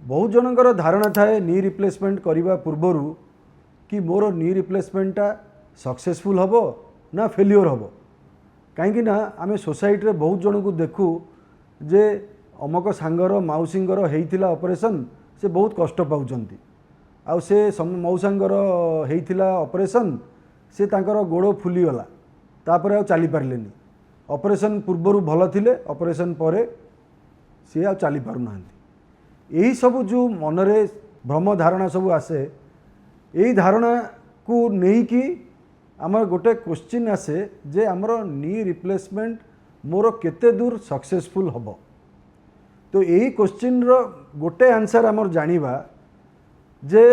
बहुत जनकर धारणा थाए नी रिप्लेसमेंट करने पूर्वर कि मोर नी रिप्लेसमेंटा सक्सेसफुल हम ना फेल्योर हम कहीं आम सोसाइटी बहुत जन को देखू जे अमक सांगर मौसींगर होता ऑपरेशन से बहुत कष्ट पाँच आउ से मौसांगर होता ऑपरेशन से तांकर गोड़ फुलीगला तापर आ चली पारे ऑपरेशन पूर्वर भल थिले ऑपरेशन पर सी आ चली पारना यही सब जो मनरे भ्रम धारणा सब आसे यही धारणा को नहीं कि आमर गोटे क्वेश्चन आसे जे आमर नी रिप्लेसमेंट मोर केते दूर सक्सेसफुल हम तो यही क्वेश्चन रो गोटे आंसर आमर जानिबा जे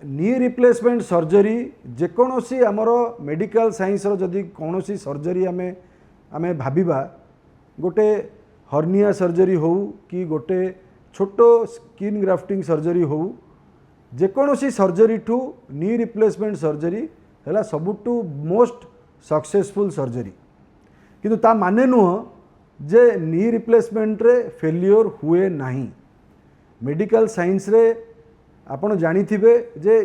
नी रिप्लेसमेंट सर्जरी जेकोसी आमर मेडिकल साइंस रो जदि कोनोसी सर्जरी आमे आमे भाबिबा गोटे हर्निया सर्जरी हो कि गोटे छोटो स्किन ग्राफ्टिंग सर्जरी हो जेकोसी सर्जरी ठू नी रिप्लेसमेंट सर्जरी है सबुठू मोस्ट सक्सेसफुल सर्जरी किंतु ता माने नुह जे नी रिप्लेसमेंट रे फेल्योर हुए नहीं मेडिकल साइंस रे आपण जानिथिबे जे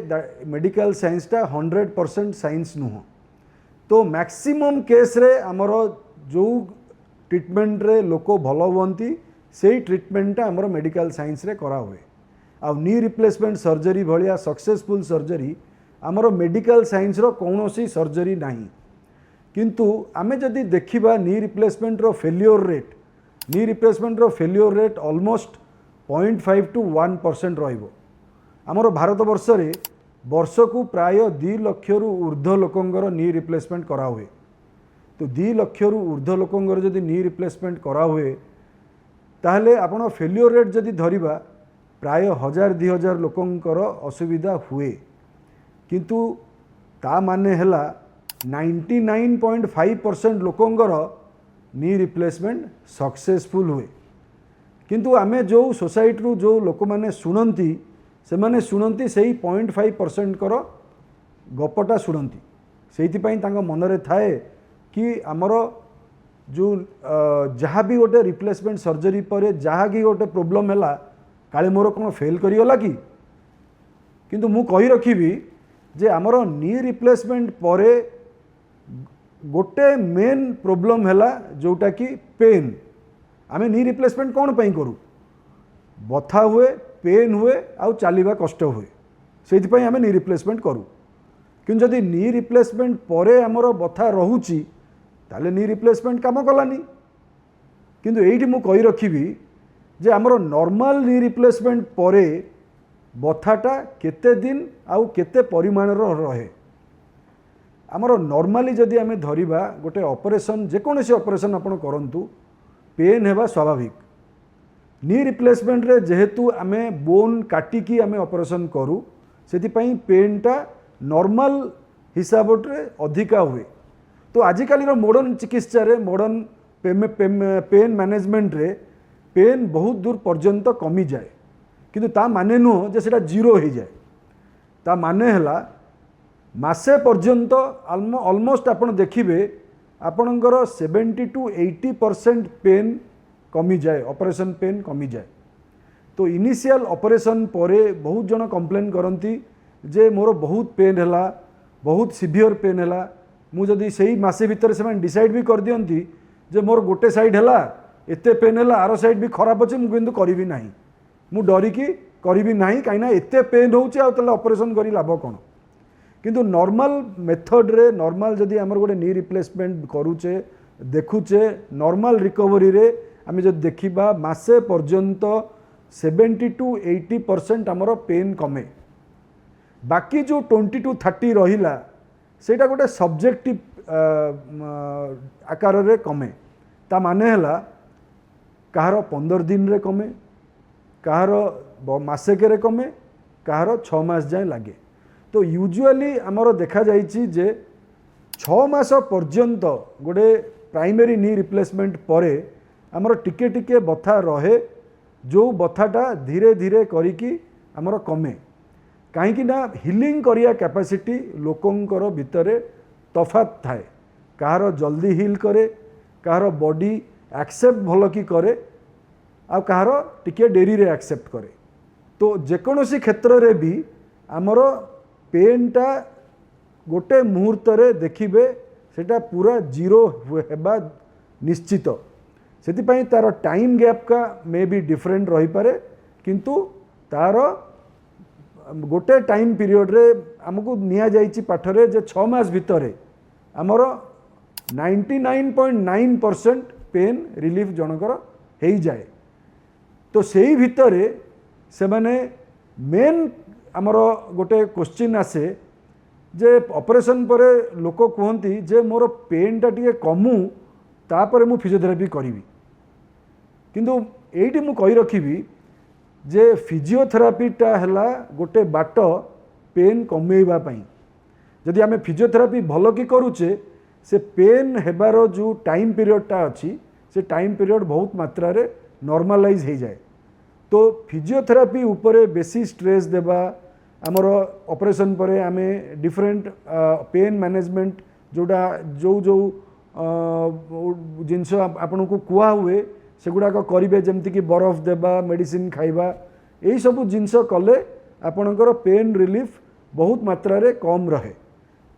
मेडिकल साइंसटा 100% साइंस नुह तो मैक्सिमम केस रे आमर जो ट्रीटमेंट रे लोक भल हुअंती से ट्रीटमेंटा आमर मेडिकल साइंस रे करा हुए आ नी रिप्लेसमेंट सर्जरी भलिया सक्सेसफुल सर्जरी आमर मेडिकल साइंस रो कौनसी सर्जरी नहीं किंतु आमे जदि देखिबा नी रिप्लेसमेंट रो फेल्योर रेट ऑलमोस्ट 0.5 to 1% रहिबो आमर भारत वर्ष रे वर्ष को प्राय 2 लाख रु ऊर्ध्व लोकंगर नी रिप्लेसमेंट करा हुए तो 2 लाख रु ऊर्ध्व लोकंगर जदि नी रिप्लेसमेंट करा हुए ताहले आपण फेल्योर रेट जदि धरिबा प्राय 1000-2000 लोकंकर असुविधा हुए किंतु ता माने हला 99.5% लोकंकर नी रिप्लेसमेंट सक्सेसफुल हुए किंतु आमे जो सोसाइटी रू जो लोक माने सुनंती से माने सुनंती सही 0.5% कर गपटा सुनंती सेइथिपई तांका मनरे थाए कि आमर जो जहाँ भी गोटे रिप्लेसमेंट सर्जरी पर जहाँ कि गोटे प्रोब्लेम है काले मोर कौन फेल करीगला कि किंतु मु कही रखिबी जे आमर नी रिप्लेसमेंट पर गोटे मेन प्रोब्लेम है जोटा कि पेन आमे नी रिप्लेसमेंट कौन पई करू बथा हुए पेन हुए आउ चलवा कष्ट हुए से आमे नी रिप्लेसमेंट करूँ किंतु जदि नी रिप्लेसमेंट पर आमर बथा रोची ताले नी रिप्लेसमेंट काम कलानी किंतु एइठी मु कही रखिबी जे आमर नॉर्मल नी रिप्लेसमेंट पर बथाटा केते दिन आउ केते परिमाण रहे आमर नॉर्मली जदि आमे धरिबा गोटे ऑपरेशन जेकोसी ऑपरेशन आपण करंतु पेन हेबा स्वाभाविक नी रिप्लेसमेंट रे जेहेतु आमे बोन काटिकी आमे ऑपरेशन करू सेतिपई पेनटा नॉर्मल हिसाब रे अधिका हुए तो आजिकाली मॉडर्न चिकित्सा रे मॉडर्न पेन मैनेजमेंट रे पेन बहुत दूर पर्यंत कमी जाए किंतु ता माने नुह जे सेटा जीरो हो जाए ता माने हला मासे पर्यंत ऑलमोस्ट आपण देखिबे आपणकर 70 to 80% पेन कमी जाए ऑपरेशन पेन कमी जाए तो इनिशियल ऑपरेशन पर बहुत जन कंप्लेन करती जे मोर बहुत पेन है बहुत सिवियर पेन है मुझे से मासे भितर से डिसाइड भी कर दियंती जे मोर गोटे साइड है एते पेन है आर साइड भी खराब अच्छे मुझे करी ना मु डरिकी करी ना कहीं एते पेन होते ऑपरेशन कर लाभ कौन किंतु नॉर्मल मेथड रे नॉर्मल जदि आमर गोटे नी रिप्लेसमेंट करूचे देखुचे नॉर्मल रिकवरी रे आमे जब देखिबा मासे पर्यंत 70 to 80% आमर पेन कमे बाकी जो 20 to 30 रहिला सेटा गोटे सब्जेक्टिव आकार रे कमे ता माने हला कहार 15 दिन रे कमे कहार मासेके रे कमे कहार 6 मास जाए लगे तो यूजुअली आमर देखा जाइछि जे 6 मास पर्यंत गोटे प्राइमरी नी रिप्लेसमेंट परे आमर टिके टिके बथा रहे जो बथाटा धीरे धीरे करिकी आमर कमे कहीं ना हिलिंग करिया कैपेसिटी लोकंकर भितरे तफात थाए कहार जल्दी हिल करे कहार बॉडी एक्सेप्ट भल कि करे आ कहार टिके डेरी रे एक्सेप्ट करे तो जेकोसी क्षेत्र रे भी आमर पेनटा गोटे मुहूर्त रे देखिबे सेटा पूरा जीरो हेबा निश्चित से तार टाइम गैप का मे बी डिफरेंट रही पारे किंतु तार गोटे टाइम पीरियड रे आमको निया जाइछि पाठरे जे 6 मास भितरे आमर 99.9% पेन रिलीफ जनकर हो जाए। तो सेही भितरे से माने मेन आमर गोटे क्वेश्चन आसे जे ऑपरेशन पर लोक कहती जे मोर पेनटा टिके कमु तापर मु फिजियोथेरापी करी किंतु एइटी मु कहि रखिबी जे फिजियोथेरापीटा हला गोटे बाट पेन कमेइबा पई। जदि आमे फिजियोथेरापी भल कि करूचे से पेन हेबार जो टाइम पीरियडटा अच्छी से टाइम पीरियड बहुत मात्रा रे नॉर्मलाइज हो जाए। तो फिजियोथेरापी उपरे बेसी स्ट्रेस देबा आमर ऑपरेशन पर आमे डिफरेंट पेन मैनेजमेंट जोड़ा जो जो जिनस आपन को कुआ हुए से गुड़ाक करेंगे जमती कि बरफ देबा मेडिसिन खाइबा यही सब जिनस कले आपणकर पेन रिलीफ बहुत मात्रा रे कम रहे।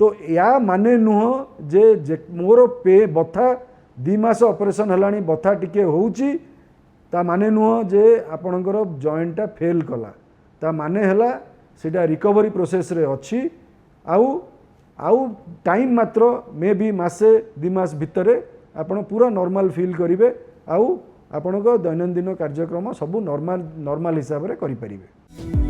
तो या माने नुह जे मोर पे बथा 2 मास ऑपरेशन हलानी बथा टिके होउची ता माने नुह जे आपणकर जॉइंटटा फेल कला ता माने हला सेटा रिकवरी प्रोसेस रे अछि आउ टाइम मात्र मे बी मासे 2 मास भितरे आपण पूरा नॉर्मल फील करिवे आउ आपणक दैनंदिन कार्यक्रम सब नॉर्मल हिसाब रे करि परिबे।